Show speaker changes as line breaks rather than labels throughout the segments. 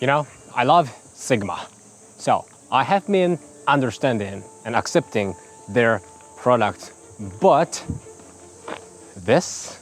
You know, I love Sigma. So I have been understanding and accepting their product, but this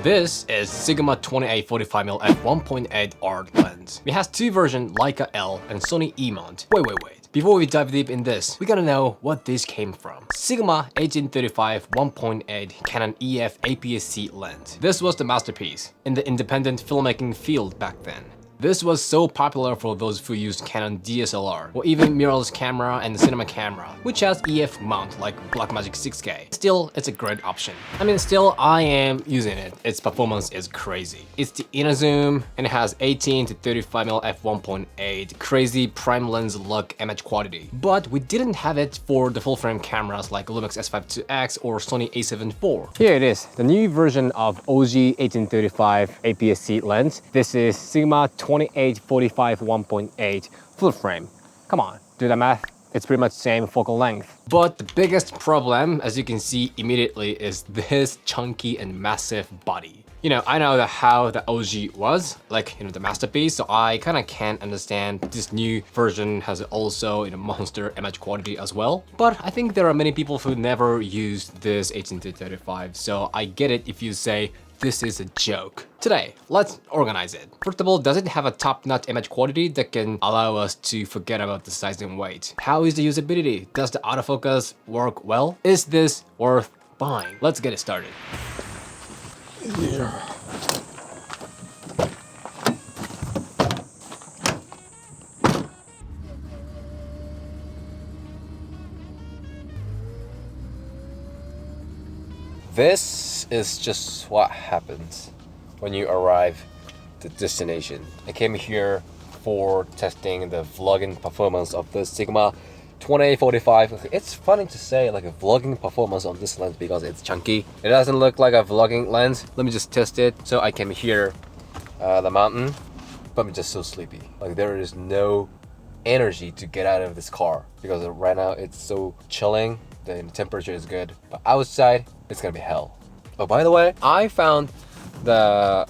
is Sigma 28-45mm F1.8 art lens. It has two versions, Leica L and Sony E mount. Wait. Before we dive deep in this, we gotta know what this came from. Sigma 1835 1.8 Canon EF APS-C lens. This was the masterpiece in the independent filmmaking field back then. This was so popular for those who used Canon DSLR, or even mirrorless camera and cinema camera, which has EF mount like Blackmagic 6K. Still, it's a great option. I am using it. Its performance is crazy. It's the inner zoom, and it has 18 to 35mm f1.8 crazy prime lens look image quality. But we didn't have it for the full frame cameras like Lumix S9 or Sony A7IV. Here it is, the new version of OG 1835 APS-C lens. This is Sigma 28-45 1.8 full frame. Come on, do the math. It's pretty much same focal length. But the biggest problem, as you can see immediately, is this chunky and massive body. You know, I know how the OG was, like, the masterpiece, so I kind of can't understand this new version has also, monster image quality as well. But I think there are many people who never used this 18-35, so I get it if you say, this is a joke. Today, let's organize it. First of all, does it have a top-notch image quality that can allow us to forget about the size and weight? How is the usability? Does the autofocus work well? Is this worth buying? Let's get it started. Yeah. This is just what happens when you arrive at the destination. I came here for testing the vlogging performance of the Sigma 28-45. It's funny to say like a vlogging performance on this lens because it's chunky. It doesn't look like a vlogging lens. Let me just test it. So I came here, the mountain, but I'm just so sleepy. Like there is no energy to get out of this car because right now it's so chilling. The temperature is good, but outside it's gonna be hell. Oh, by the way, I found the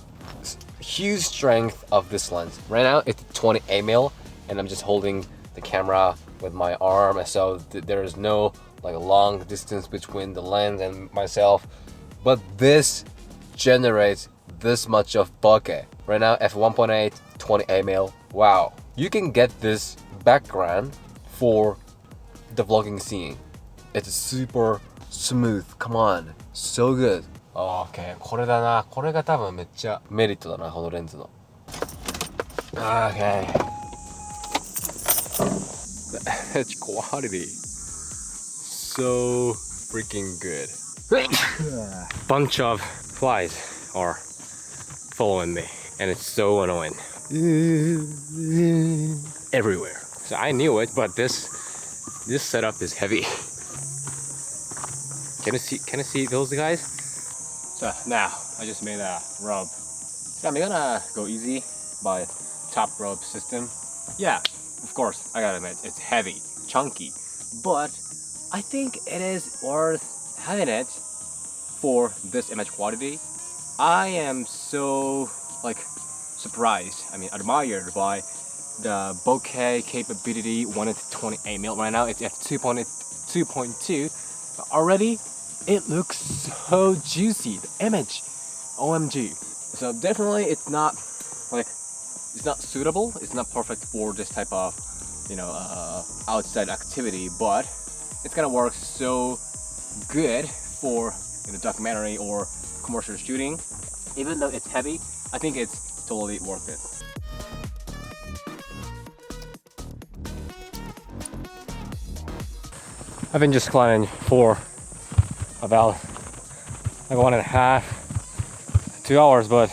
huge strength of this lens. Right now it's 28mm, and I'm just holding the camera with my arm, so there is no like long distance between the lens and myself. But this generates this much of bokeh. Right now f1.8 28mm. Wow, you can get this background for the vlogging scene. It's super smooth. Come on, so good. Okay, これだな。これが多分めっちゃメリットだな、このレンズの。Okay. The image quality, so freaking good. Bunch of flies are following me, and it's so annoying. Everywhere. So I knew it, but this setup is heavy. Can you see those guys? So now I just made a rope. So I'm gonna go easy by top rope system. Yeah, of course, I gotta admit, it's heavy, chunky, but I think it is worth having it for this image quality. I am so surprised, admired by the bokeh capability 1 to 28mm. Right now it's at 2.2, but already it looks so juicy, the image, OMG. So definitely it's not suitable, it's not perfect for this type of outside activity, but it's gonna work so good for documentary or commercial shooting. Even though it's heavy, I think it's totally worth it. I've been just climbing for about 1.5 to 2 hours, but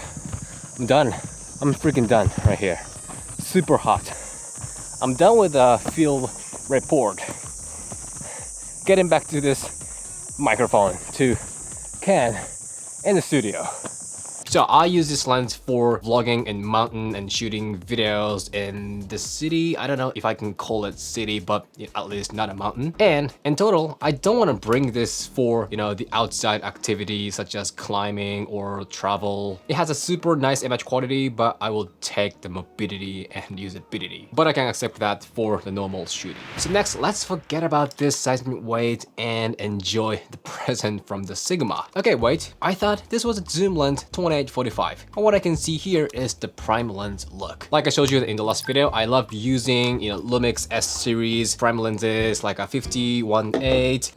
I'm done. I'm freaking done right here. Super hot. I'm done with the field report. Getting back to this microphone to Ken in the studio. So I use this lens for vlogging in mountain and shooting videos in the city. I don't know if I can call it city, but at least not a mountain. And in total, I don't want to bring this for, the outside activities such as climbing or travel. It has a super nice image quality, but I will take the mobility and usability. But I can accept that for the normal shooting. So next, let's forget about this seismic weight and enjoy the present from the Sigma. Okay, wait, I thought this was a zoom lens 28-45. But what I can see here is the prime lens look. Like I showed you in the last video, I love using, Lumix S series prime lenses like a 50-1.8,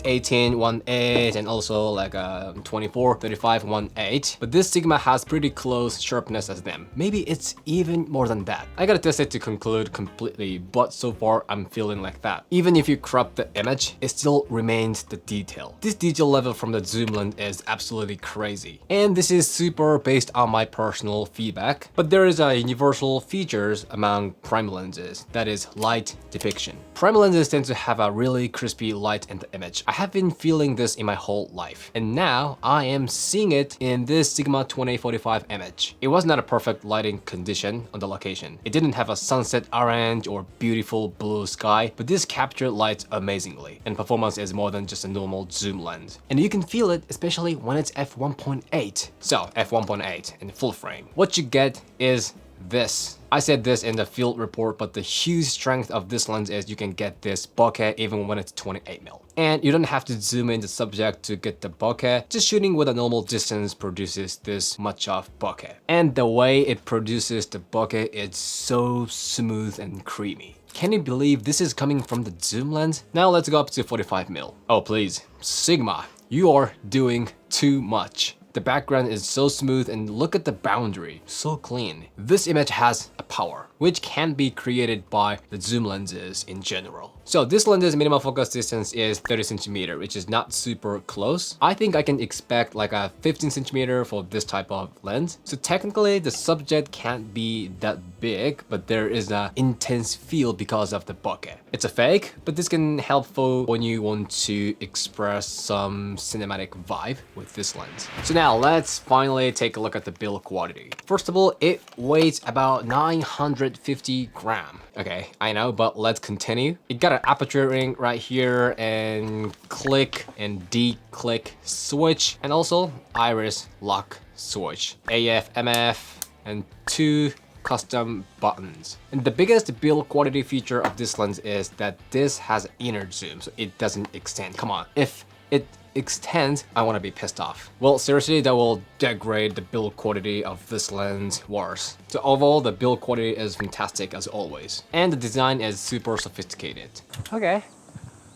18-1.8, and also like a 24-35-1.8. But this Sigma has pretty close sharpness as them. Maybe it's even more than that. I gotta test it to conclude completely, but so far I'm feeling like that. Even if you crop the image, it still remains the detail. This detail level from the zoom lens is absolutely crazy. And this is super based on my personal feedback, but there is a universal features among prime lenses, that is light depiction. Prime lenses tend to have a really crispy light in the image. I have been feeling this in my whole life, and now I am seeing it in this Sigma 20-45 image. It was not a perfect lighting condition on the location. It didn't have a sunset orange or beautiful blue sky, but this captured light amazingly, and performance is more than just a normal zoom lens. And you can feel it, especially when it's f1.8. So f1.8 in full frame. What you get is this. I said this in the field report, but the huge strength of this lens is you can get this bokeh even when it's 28mm. And you don't have to zoom in the subject to get the bokeh. Just shooting with a normal distance produces this much of bokeh. And the way it produces the bokeh is so smooth and creamy. Can you believe this is coming from the zoom lens? Now let's go up to 45mm. Oh please, Sigma, you are doing too much. The background is so smooth and look at the boundary, so clean. This image has a power, which can be created by the zoom lenses in general. So this lens's minimum focus distance is 30 cm, which is not super close. I think I can expect like a 15 cm for this type of lens. So technically the subject can't be that big, but there is an intense feel because of the bokeh. It's a fake, but this can helpful when you want to express some cinematic vibe with this lens. So now let's finally take a look at the build quality. First of all, it weighs about 950 grams. Okay, I know, but let's continue. It got an aperture ring right here and click and de-click switch, and also iris lock switch, AF, MF, and 2 custom buttons. And the biggest build quality feature of this lens is that this has inner zoom, so it doesn't extend. Come on, if it extends, I want to be pissed off. Well, seriously, that will degrade the build quality of this lens worse. So overall, the build quality is fantastic as always. And the design is super sophisticated. Okay,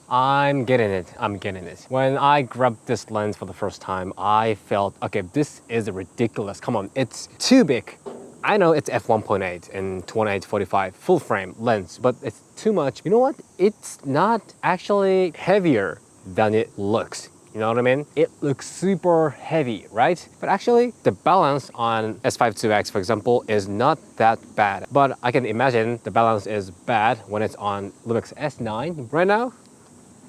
I'm getting it. When I grabbed this lens for the first time, I felt, okay, this is ridiculous. Come on, it's too big. I know it's f1.8 and 28-45 full frame lens, but it's too much. You know what? It's not actually heavier than it looks. You know what I mean? It looks super heavy, right? But actually, the balance on S5IIX, for example, is not that bad. But I can imagine the balance is bad when it's on Lumix S9. Right now,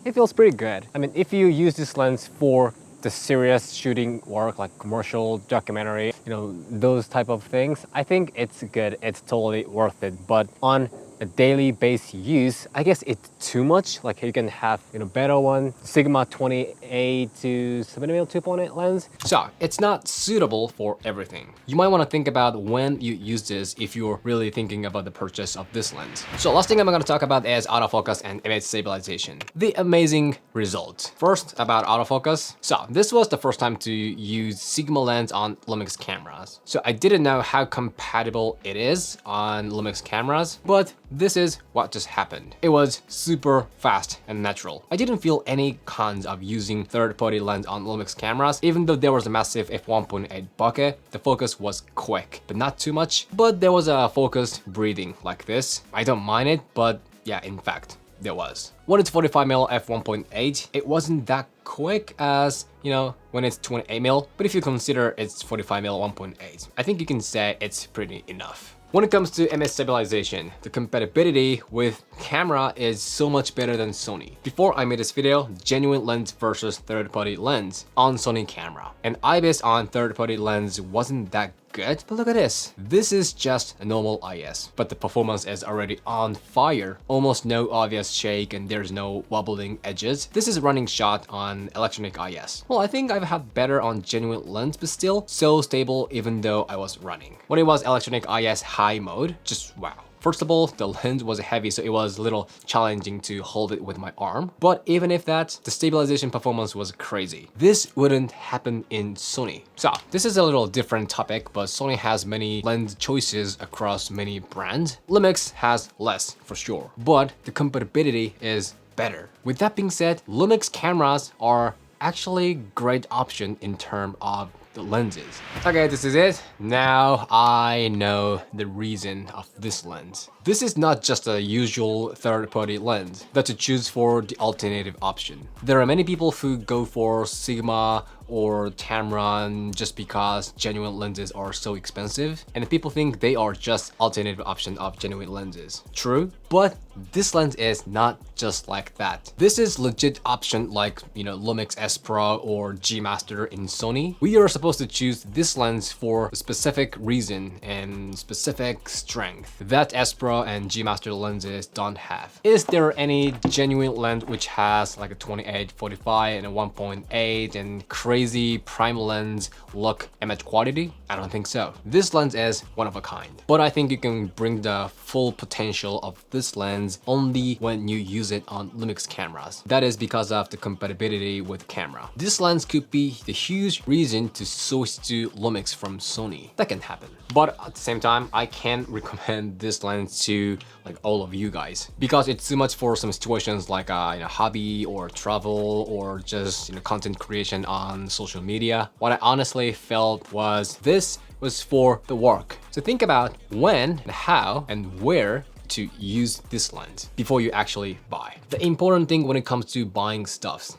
it feels pretty good. I mean, if you use this lens for the serious shooting work, like commercial, documentary, those type of things, I think it's good. It's totally worth it. But on a daily base use, I guess it's too much. Like you can have better one, Sigma 28-70mm 2.8 lens. So it's not suitable for everything. You might want to think about when you use this if you're really thinking about the purchase of this lens. So last thing I'm going to talk about is autofocus and image stabilization. The amazing result. First about autofocus. So this was the first time to use Sigma lens on Lumix cameras. So I didn't know how compatible it is on Lumix cameras, but this is what just happened. It was super fast and natural. I didn't feel any cons of using third-party lens on Lumix cameras. Even though there was a massive f1.8 bokeh, the focus was quick, but not too much. But there was a focused breathing like this. I don't mind it, but yeah, in fact, there was. When it's 45mm f1.8, it wasn't that quick as, when it's 28mm, but if you consider it's 45mm 1.8, I think you can say it's pretty enough. When it comes to image stabilization, the compatibility with camera is so much better than Sony. Before I made this video, genuine lens versus third-party lens on Sony camera. And IBIS on third-party lens wasn't that good, but look at this. This is just a normal IS, but the performance is already on fire. Almost no obvious shake and there's no wobbling edges. This is running shot on electronic IS. Well, I think I've had better on genuine lens, but still so stable even though I was running. When it was electronic IS high mode, just wow. First of all, the lens was heavy, so it was a little challenging to hold it with my arm. But even if that, the stabilization performance was crazy. This wouldn't happen in Sony. So this is a little different topic, but Sony has many lens choices across many brands. Lumix has less for sure, but the compatibility is better. With that being said, Lumix cameras are actually great option in terms of the lenses. Okay, this is it. Now I know the reason of this lens. This is not just a usual third-party lens that to choose for the alternative option. There are many people who go for Sigma or Tamron just because genuine lenses are so expensive, and people think they are just alternative option of genuine lenses. True, but this lens is not just like that. This is legit option like, Lumix S Pro or G Master in Sony. We are supposed to choose this lens for a specific reason and specific strength that S Pro and G Master lenses don't have. Is there any genuine lens which has like a 28-45 and a 1.8 and crazy prime lens look image quality? I don't think so. This lens is one of a kind, but I think you can bring the full potential of this lens only when you use it on Lumix cameras. That is because of the compatibility with camera. This lens could be the huge reason to switch to Lumix from Sony. That can happen. But at the same time, I can't recommend this lens to like all of you guys because it's too much for some situations like hobby or travel or just content creation on social media. What I honestly felt was this was for the work. So think about when, and how, and where to use this lens before you actually buy. The important thing when it comes to buying stuffs,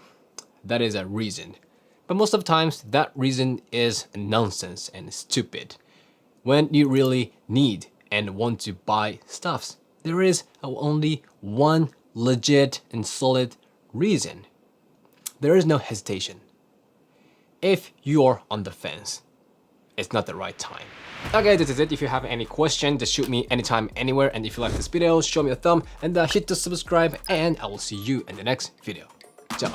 that is a reason. But most of the times that reason is nonsense and stupid. When you really need and want to buy stuffs, there is only one legit and solid reason. There is no hesitation. If you're on the fence, it's not the right time. Okay, this is it. If you have any question, just shoot me anytime, anywhere. And if you like this video, show me a thumb and hit the subscribe, and I will see you in the next video. Ciao.